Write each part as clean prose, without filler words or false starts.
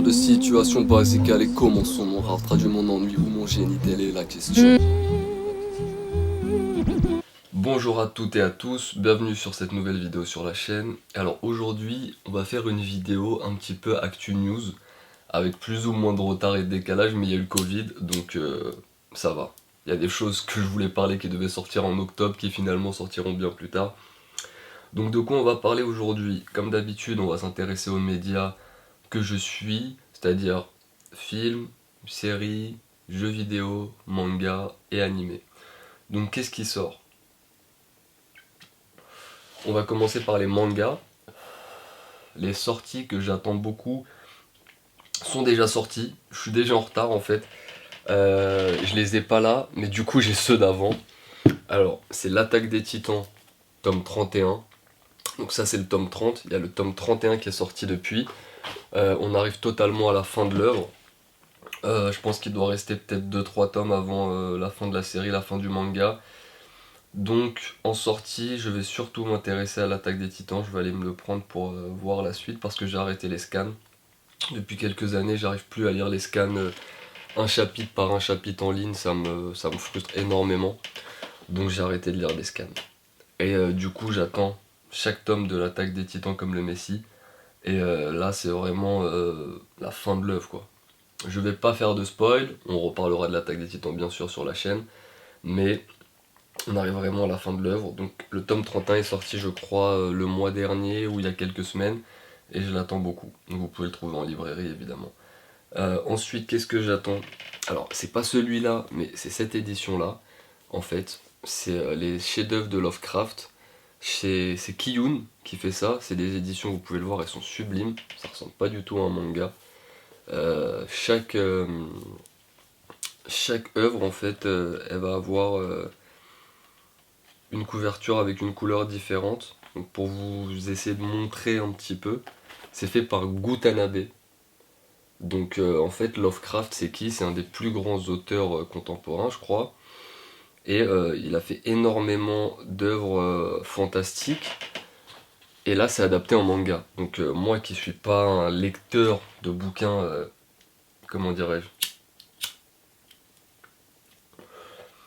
de situation basique, allez commençons. Mon rap traduit mon ennui ou mon génie, telle est la question. Bonjour à toutes et à tous, bienvenue sur cette nouvelle vidéo sur la chaîne. Alors aujourd'hui, on va faire une vidéo un petit peu actu news, avec plus ou moins de retard et de décalage, mais il y a eu le Covid, donc ça va. Il y a des choses que je voulais parler qui devaient sortir en octobre, qui finalement sortiront bien plus tard. Donc de quoi on va parler aujourd'hui? Comme d'habitude, on va s'intéresser aux médias que je suis, c'est-à-dire films, séries, jeux vidéo, manga et animé. Donc qu'est-ce qui sort? On va commencer par les mangas. Les sorties que j'attends beaucoup sont déjà sorties. Je suis déjà en retard en fait. Je les ai pas là, mais du coup j'ai ceux d'avant. Alors, c'est l'Attaque des Titans, tome 31. Donc ça c'est le tome 30. Il y a le tome 31 qui est sorti depuis. On arrive totalement à la fin de l'œuvre. Je pense qu'il doit rester peut-être 2-3 tomes avant la fin de la série, la fin du manga. Donc en sortie, je vais surtout m'intéresser à l'Attaque des Titans. Je vais aller me le prendre pour voir la suite parce que j'ai arrêté les scans. Depuis quelques années, j'arrive plus à lire les scans un chapitre par un chapitre en ligne. Ça me frustre énormément. Donc j'ai arrêté de lire des scans. Et du coup, j'attends chaque tome de l'Attaque des Titans comme le Messie. Et là, c'est vraiment la fin de l'œuvre, quoi. Je vais pas faire de spoil, on reparlera de l'Attaque des Titans bien sûr sur la chaîne, mais on arrive vraiment à la fin de l'œuvre. Donc le tome 31 est sorti je crois le mois dernier ou il y a quelques semaines, et je l'attends beaucoup. Donc vous pouvez le trouver en librairie évidemment. Ensuite, qu'est-ce que j'attends? Alors c'est pas celui-là, mais c'est cette édition-là, en fait. C'est les chefs-d'œuvre de Lovecraft. C'est Kiyun qui fait ça, c'est des éditions, vous pouvez le voir, elles sont sublimes, ça ressemble pas du tout à un manga. Euh, chaque, euh, chaque œuvre en fait elle va avoir une couverture avec une couleur différente. Donc pour vous essayer de montrer un petit peu, c'est fait par Gutanabe. Donc en fait Lovecraft c'est qui? C'est un des plus grands auteurs contemporains je crois. Et il a fait énormément d'œuvres fantastiques. Et là c'est adapté en manga. Donc moi qui suis pas un lecteur de bouquins, comment dirais-je,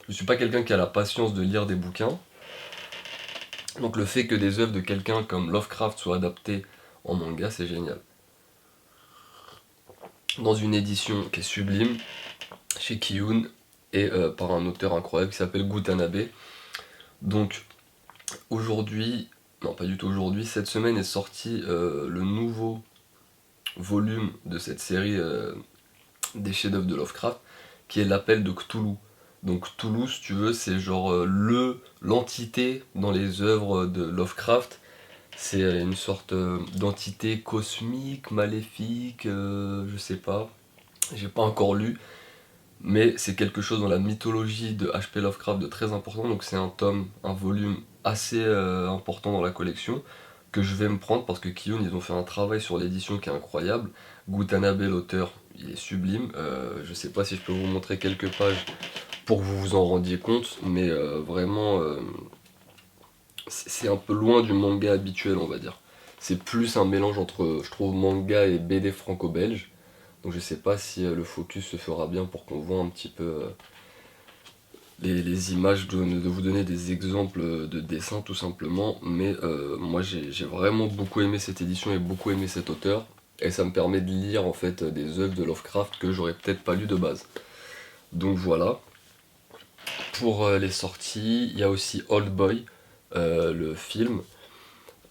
je suis pas quelqu'un qui a la patience de lire des bouquins. Donc le fait que des œuvres de quelqu'un comme Lovecraft soient adaptées en manga, c'est génial. Dans une édition qui est sublime, chez Kiyun, et par un auteur incroyable qui s'appelle Gutanabe. Donc aujourd'hui, non pas du tout aujourd'hui, cette semaine est sorti le nouveau volume de cette série des chefs-d'œuvre de Lovecraft, qui est l'appel de Cthulhu. Donc Cthulhu, si tu veux, c'est genre l'entité dans les œuvres de Lovecraft. C'est une sorte d'entité cosmique, maléfique, je sais pas, j'ai pas encore lu, mais c'est quelque chose dans la mythologie de H.P. Lovecraft de très important, donc c'est un tome, un volume assez important dans la collection, que je vais me prendre parce que Kiyun, ils ont fait un travail sur l'édition qui est incroyable. Gutanabe, l'auteur, il est sublime, je sais pas si je peux vous montrer quelques pages pour que vous vous en rendiez compte, mais vraiment, c'est un peu loin du manga habituel, on va dire. C'est plus un mélange entre, je trouve, manga et BD franco-belge. Donc je sais pas si le focus se fera bien pour qu'on voit un petit peu les images, de vous donner des exemples de dessins tout simplement. Mais moi j'ai vraiment beaucoup aimé cette édition et beaucoup aimé cet auteur. Et ça me permet de lire en fait des œuvres de Lovecraft que j'aurais peut-être pas lu de base. Donc voilà. Pour les sorties, il y a aussi Old Boy, le film,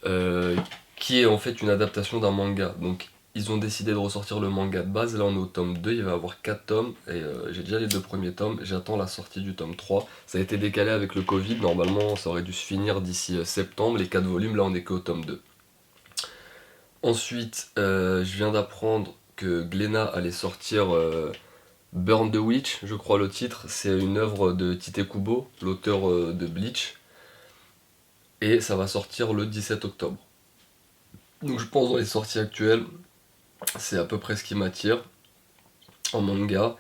euh, qui est en fait une adaptation d'un manga. Donc ils ont décidé de ressortir le manga de base, là on est au tome 2, il va y avoir 4 tomes, et j'ai déjà les deux premiers tomes, j'attends la sortie du tome 3. Ça a été décalé avec le Covid, normalement ça aurait dû se finir d'ici septembre, les 4 volumes, là on est que au tome 2. Ensuite, je viens d'apprendre que Glénat allait sortir Burn the Witch, je crois le titre, c'est une œuvre de Tite Kubo, l'auteur de Bleach, et ça va sortir le 17 octobre. Donc je pense dans les sorties actuelles, c'est à peu près ce qui m'attire en manga.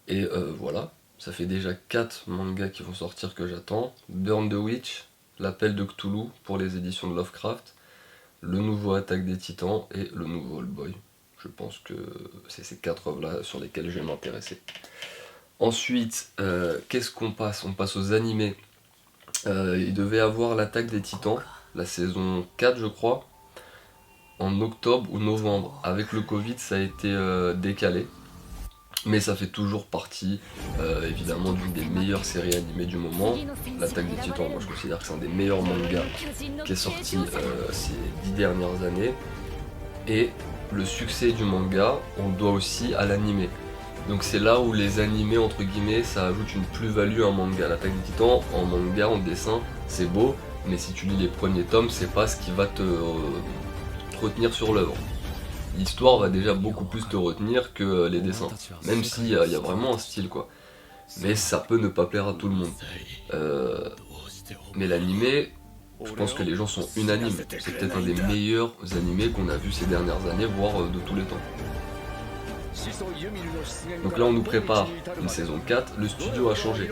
Et voilà, ça fait déjà 4 mangas qui vont sortir que j'attends. Burn the Witch, l'appel de Cthulhu pour les éditions de Lovecraft, le nouveau Attaque des Titans et le nouveau Old Boy. je pense que c'est ces 4 œuvres-là sur lesquelles je vais m'intéresser. Ensuite, qu'est-ce qu'on passe? On passe aux animés. Il devait avoir l'Attaque des Titans, la saison 4 je crois, en octobre ou novembre. Avec le Covid, ça a été décalé. Mais ça fait toujours partie, évidemment, d'une des meilleures séries animées du moment. L'Attaque des Titans, moi je considère que c'est un des meilleurs mangas qui est sorti ces 10 dernières années. Et le succès du manga, on le doit aussi à l'animé. Donc c'est là où les animés, entre guillemets, ça ajoute une plus-value à un manga. L'Attaque des Titans, en manga, en dessin, c'est beau, mais si tu lis les premiers tomes, c'est pas ce qui va te retenir sur l'œuvre. L'histoire va déjà beaucoup plus te retenir que les dessins. Même s'il y a vraiment un style quoi. Mais ça peut ne pas plaire à tout le monde. Mais l'animé, je pense que les gens sont unanimes. C'est peut-être un des meilleurs animés qu'on a vu ces dernières années, voire de tous les temps. Donc là on nous prépare une saison 4, le studio a changé.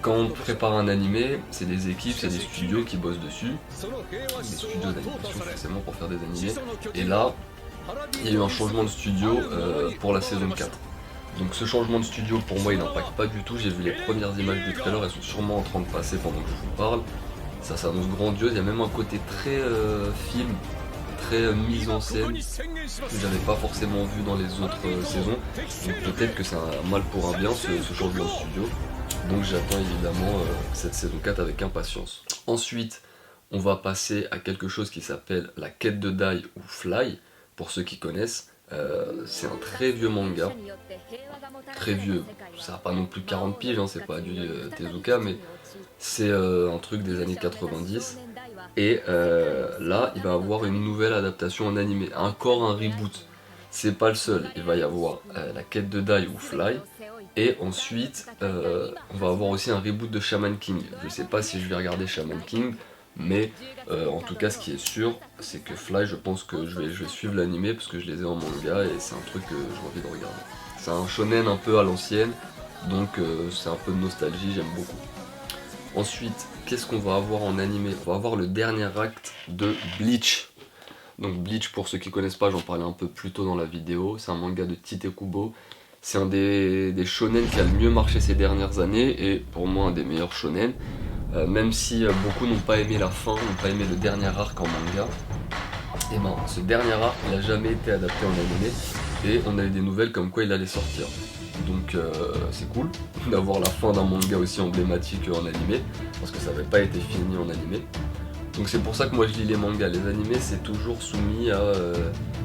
Quand on prépare un animé, c'est des équipes, c'est des studios qui bossent dessus, des studios d'animation forcément pour faire des animés. Et là, il y a eu un changement de studio pour la saison 4. Donc ce changement de studio pour moi il n'impacte pas du tout, j'ai vu les premières images du trailer, elles sont sûrement en train de passer pendant que je vous parle. Ça s'annonce grandiose, il y a même un côté très film, très mise en scène que j'avais pas forcément vu dans les autres saisons. Donc peut-être que c'est un mal pour un bien ce changement de studio. Donc j'attends évidemment cette saison 4 avec impatience. Ensuite, on va passer à quelque chose qui s'appelle La Quête de Dai ou Fly, pour ceux qui connaissent. C'est un très vieux manga, très vieux, ça n'a pas non plus 40 piges, hein, c'est pas du Tezuka, mais c'est un truc des années 90. Et là, il va y avoir une nouvelle adaptation en animé, encore un reboot. C'est pas le seul, il va y avoir La Quête de Dai ou Fly. Et ensuite, on va avoir aussi un reboot de Shaman King. Je sais pas si je vais regarder Shaman King, mais en tout cas, ce qui est sûr, c'est que Fly, je pense que je vais suivre l'animé parce que je les ai en manga et c'est un truc que j'ai envie de regarder. C'est un shonen un peu à l'ancienne, donc c'est un peu de nostalgie, j'aime beaucoup. Ensuite, qu'est-ce qu'on va avoir en animé? On va avoir le dernier acte de Bleach. Donc Bleach, pour ceux qui connaissent pas, j'en parlais un peu plus tôt dans la vidéo, c'est un manga de Tite Kubo. C'est un des shonen qui a le mieux marché ces dernières années et pour moi un des meilleurs shonen. Même si beaucoup n'ont pas aimé la fin, n'ont pas aimé le dernier arc en manga, et ben ce dernier arc il n'a jamais été adapté en animé et on a eu des nouvelles comme quoi il allait sortir. Donc c'est cool d'avoir la fin d'un manga aussi emblématique en animé, parce que ça n'avait pas été fini en animé. Donc c'est pour ça que moi je lis les mangas. Les animés c'est toujours soumis à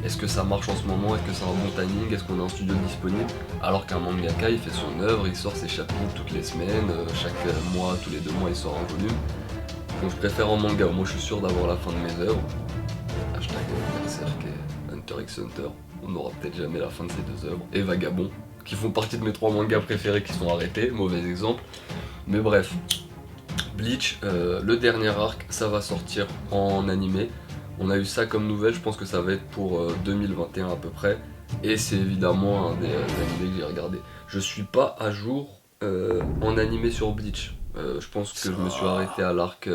est-ce que ça marche en ce moment, est-ce que c'est un bon timing, est-ce qu'on a un studio disponible. Alors qu'un mangaka il fait son œuvre, il sort ses chapitres toutes les semaines, chaque mois, tous les 2 mois il sort un volume. Donc je préfère en manga, moi je suis sûr d'avoir la fin de mes œuvres. Hashtag Berserk et Hunter x Hunter, on n'aura peut-être jamais la fin de ces 2 œuvres. Et Vagabond, qui font partie de mes 3 mangas préférés qui sont arrêtés, mauvais exemple. Mais bref. Bleach, le dernier arc, ça va sortir en animé. On a eu ça comme nouvelle, je pense que ça va être pour 2021 à peu près. Et c'est évidemment un des animés que j'ai regardé. Je suis pas à jour en animé sur Bleach. Je pense que je me suis arrêté à l'arc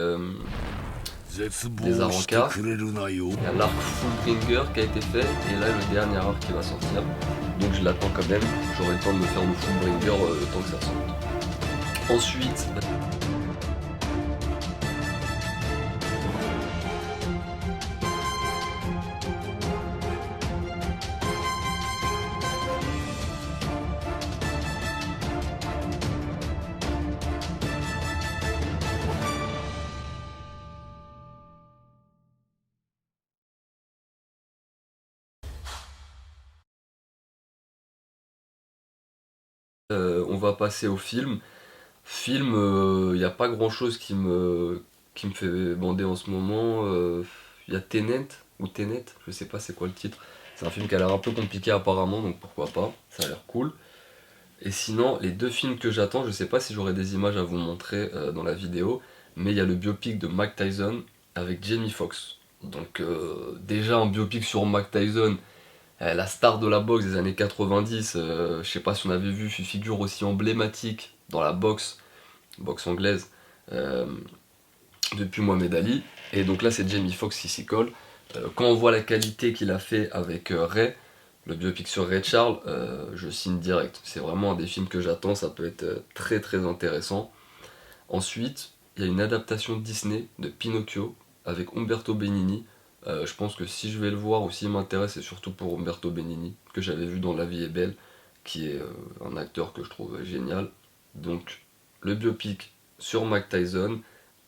des Arrancar. Il y a l'arc Fullbringer qui a été fait. Et là le dernier arc qui va sortir. Donc je l'attends quand même. J'aurai le temps de me faire le Fullbringer le temps que ça sorte. Ensuite... on va passer au film. Film, il n'y a pas grand chose qui me fait bander en ce moment. Il y a Tenet, ou Tenet, je sais pas c'est quoi le titre. C'est un film qui a l'air un peu compliqué apparemment, donc pourquoi pas, ça a l'air cool. Et sinon, les 2 films que j'attends, je sais pas si j'aurai des images à vous montrer dans la vidéo, mais il y a le biopic de Mike Tyson avec Jamie Foxx. Donc déjà un biopic sur Mike Tyson, la star de la boxe des années 90, je sais pas si on avait vu une figure aussi emblématique dans la boxe anglaise, depuis Mohamed Ali. Et donc là c'est Jamie Foxx qui s'y colle. Quand on voit la qualité qu'il a fait avec Ray, le biopic sur Ray Charles, je signe direct. C'est vraiment un des films que j'attends, ça peut être très très intéressant. Ensuite, il y a une adaptation Disney de Pinocchio avec Umberto Benigni. Je pense que si je vais le voir ou s'il m'intéresse, c'est surtout pour Umberto Benigni, que j'avais vu dans La vie est belle, qui est un acteur que je trouve génial. Donc, le biopic sur Mike Tyson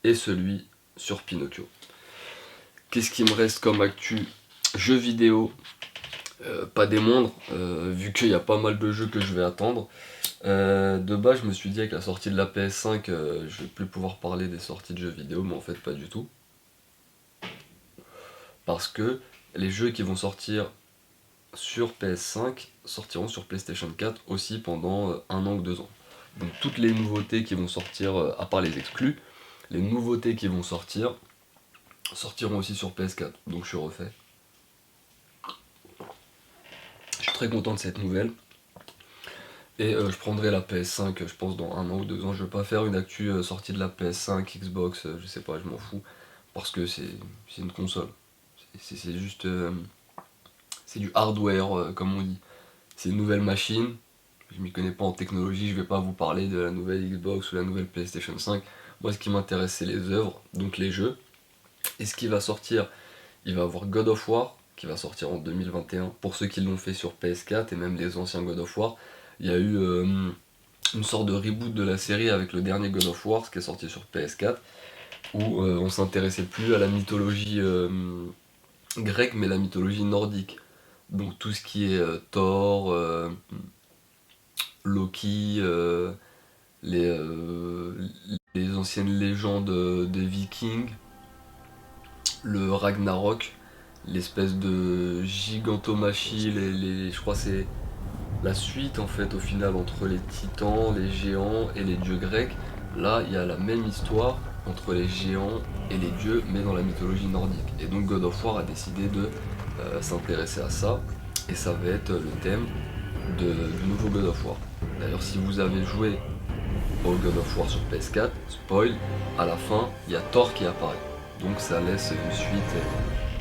et celui sur Pinocchio. Qu'est-ce qui me reste comme actu? Jeux vidéo, pas des moindres, vu qu'il y a pas mal de jeux que je vais attendre. De base, je me suis dit avec la sortie de la PS5, je vais plus pouvoir parler des sorties de jeux vidéo, mais en fait, pas du tout. Parce que les jeux qui vont sortir sur PS5 sortiront sur PlayStation 4 aussi pendant 1 an ou 2 ans. Donc, toutes les nouveautés qui vont sortir, à part les exclus, les nouveautés qui vont sortir sortiront aussi sur PS4. Donc, je suis refait. Je suis très content de cette nouvelle. Et je prendrai la PS5, je pense, dans 1 an ou 2 ans. Je vais pas faire une actu sortie de la PS5, Xbox, je sais pas, je m'en fous. Parce que c'est une console. C'est juste. C'est du hardware, comme on dit. C'est une nouvelle machine. Je m'y connais pas en technologie, je vais pas vous parler de la nouvelle Xbox ou la nouvelle PlayStation 5. Moi, ce qui m'intéresse, c'est les œuvres, donc les jeux. Et ce qui va sortir, il va y avoir God of War, qui va sortir en 2021. Pour ceux qui l'ont fait sur PS4 et même les anciens God of War, il y a eu une sorte de reboot de la série avec le dernier God of War, qui est sorti sur PS4, où on s'intéressait plus à la mythologie grecque, mais la mythologie nordique. Donc tout ce qui est Thor, Loki, les, euh, les anciennes légendes des Vikings, le Ragnarok, l'espèce de gigantomachie, je crois que c'est la suite en fait au final entre les titans, les géants et les dieux grecs. Là, il y a la même histoire entre les géants et les dieux, mais dans la mythologie nordique. Et donc God of War a décidé de s'intéresser à ça, et ça va être le thème du nouveau God of War. D'ailleurs, si vous avez joué au God of War sur PS4, spoil, à la fin, il y a Thor qui apparaît. Donc ça laisse une suite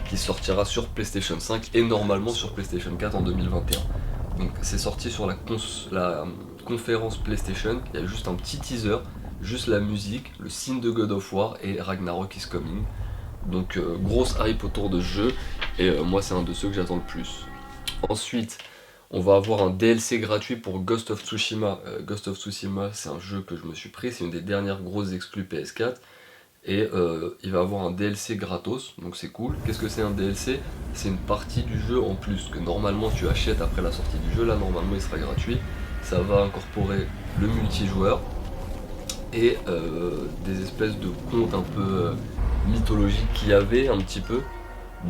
qui sortira sur PlayStation 5 et normalement sur PlayStation 4 en 2021. Donc c'est sorti sur la conférence PlayStation, il y a juste un petit teaser, juste la musique, le signe de God of War et Ragnarok is coming. Donc grosse hype autour de ce jeu, et moi c'est un de ceux que j'attends le plus. Ensuite, on va avoir un DLC gratuit pour Ghost of Tsushima. Ghost of Tsushima, c'est un jeu que je me suis pris, c'est une des dernières grosses exclus PS4. Et il va avoir un DLC gratos, donc c'est cool. Qu'est-ce que c'est un DLC? C'est une partie du jeu en plus, que normalement tu achètes après la sortie du jeu. Là, normalement, il sera gratuit. Ça va incorporer le multijoueur et des espèces de contes un peu mythologiques qu'il y avait un petit peu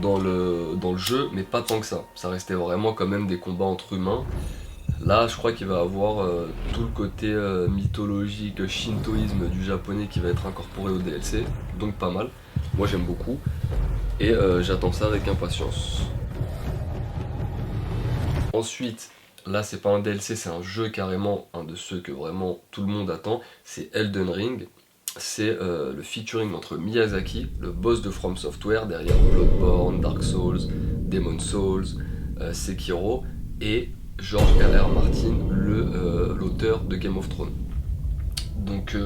dans le jeu, mais pas tant que ça. Ça restait vraiment quand même des combats entre humains. Là, je crois qu'il va avoir tout le côté mythologique, shintoïsme du japonais qui va être incorporé au DLC, donc pas mal. Moi j'aime beaucoup, et j'attends ça avec impatience. Ensuite, là c'est pas un DLC, c'est un jeu carrément, un de ceux que vraiment tout le monde attend, c'est Elden Ring. C'est le featuring entre Miyazaki, le boss de From Software, derrière Bloodborne, Dark Souls, Demon Souls, Sekiro, et George R.R. Martin, l'auteur de Game of Thrones. Donc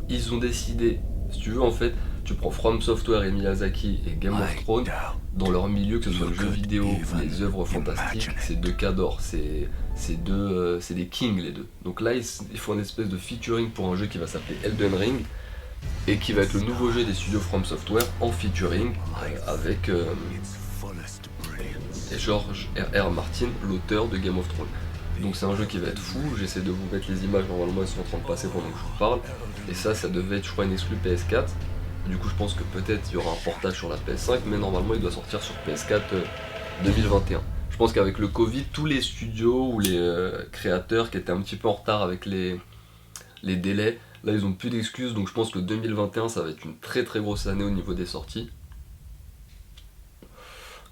ils ont décidé, si tu veux en fait, tu prends From Software et Miyazaki et Game of Thrones, dans leur milieu, que ce soit le jeu vidéo ou les œuvres fantastiques, c'est deux cadors, c'est des kings les deux. Donc là ils font une espèce de featuring pour un jeu qui va s'appeler Elden Ring, et qui va être le nouveau jeu des studios From Software en featuring avec George R.R. Martin, l'auteur de Game of Thrones. Donc c'est un jeu qui va être fou, j'essaie de vous mettre les images, normalement elles sont en train de passer pendant que je vous parle. Et ça devait être je crois une exclue PS4. Du coup je pense que peut-être il y aura un portage sur la PS5, mais normalement il doit sortir sur PS4 2021. Je pense qu'avec le Covid, tous les studios ou les créateurs qui étaient un petit peu en retard avec les délais, là ils ont plus d'excuses, donc je pense que 2021 ça va être une très très grosse année au niveau des sorties,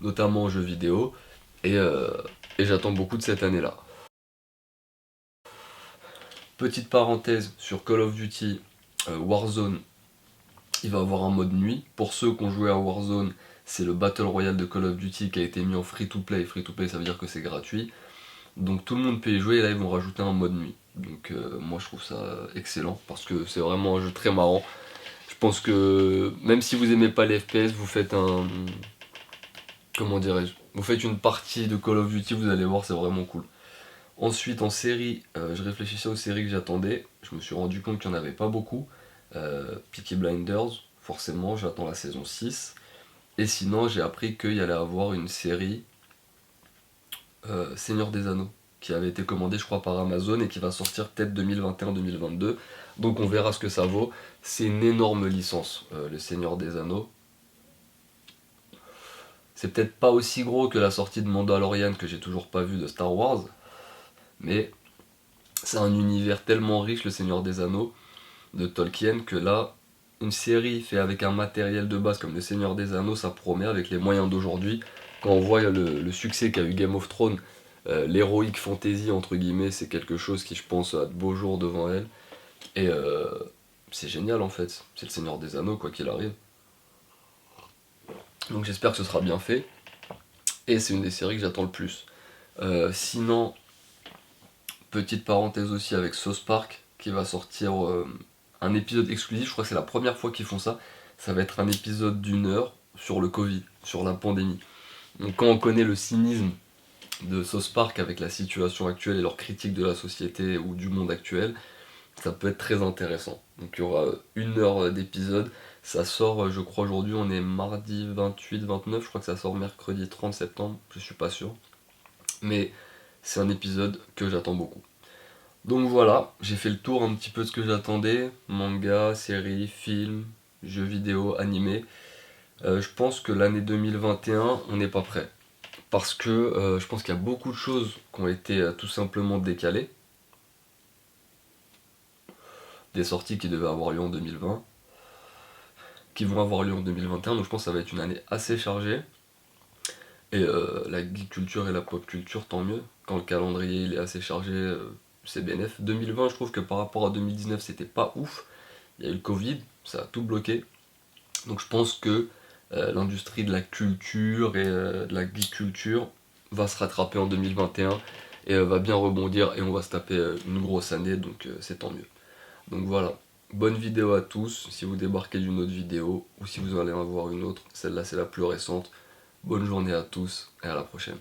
notamment en jeux vidéo, et, euh, et j'attends beaucoup de cette année-là. Petite parenthèse sur Call of Duty Warzone, Il va avoir un mode nuit. Pour ceux qui ont joué à Warzone, c'est le Battle Royale de Call of Duty qui a été mis en free-to-play. Free-to-play, ça veut dire que c'est gratuit. Donc tout le monde peut y jouer et là ils vont rajouter un mode nuit. Donc moi je trouve ça excellent parce que c'est vraiment un jeu très marrant. Je pense que même si vous aimez pas les FPS, vous faites un... Comment dirais-je? Vous faites une partie de Call of Duty, vous allez voir, c'est vraiment cool. Ensuite en série, je réfléchissais aux séries que j'attendais. Je me suis rendu compte qu'il n'y en avait pas beaucoup. Peaky Blinders, forcément, j'attends la saison 6. Et sinon j'ai appris qu'il y allait avoir une série Seigneur des Anneaux, qui avait été commandé je crois par Amazon et qui va sortir peut-être 2021-2022. Donc on verra ce que ça vaut. C'est une énorme licence, le Seigneur des Anneaux. C'est peut-être pas aussi gros que la sortie de Mandalorian que j'ai toujours pas vu de Star Wars, mais c'est un univers tellement riche, le Seigneur des Anneaux, de Tolkien, que là, une série faite avec un matériel de base comme le Seigneur des Anneaux, ça promet avec les moyens d'aujourd'hui. Quand on voit le succès qu'a eu Game of Thrones, l'héroïque fantasy, entre guillemets, c'est quelque chose qui, je pense, a de beaux jours devant elle. Et c'est génial en fait, c'est le Seigneur des Anneaux, quoi qu'il arrive. Donc j'espère que ce sera bien fait. Et c'est une des séries que j'attends le plus. Sinon, petite parenthèse aussi avec South Park, qui va sortir un épisode exclusif, je crois que c'est la première fois qu'ils font ça. Ça va être un épisode d'1 heure sur le Covid, sur la pandémie. Donc quand on connaît le cynisme de South Park avec la situation actuelle et leur critique de la société ou du monde actuel, ça peut être très intéressant. Donc il y aura 1 heure d'épisode. Ça sort, je crois aujourd'hui, on est mardi 28-29, je crois que ça sort mercredi 30 septembre, je suis pas sûr. Mais c'est un épisode que j'attends beaucoup. Donc voilà, j'ai fait le tour un petit peu de ce que j'attendais. Manga, séries, films, jeux vidéo, animés. Je pense que l'année 2021, on n'est pas prêt. Parce que je pense qu'il y a beaucoup de choses qui ont été tout simplement décalées. Des sorties qui devaient avoir lieu en 2020, qui vont avoir lieu en 2021, donc je pense que ça va être une année assez chargée. Et la geek culture et la pop culture, tant mieux. Quand le calendrier il est assez chargé, c'est bénéf. 2020, je trouve que par rapport à 2019, c'était pas ouf. Il y a eu le Covid, ça a tout bloqué. Donc je pense que l'industrie de la culture et de la geek culture va se rattraper en 2021 et va bien rebondir et on va se taper une grosse année, donc c'est tant mieux. Donc voilà, bonne vidéo à tous. Si vous débarquez d'une autre vidéo ou si vous allez en voir une autre, celle-là c'est la plus récente. Bonne journée à tous et à la prochaine.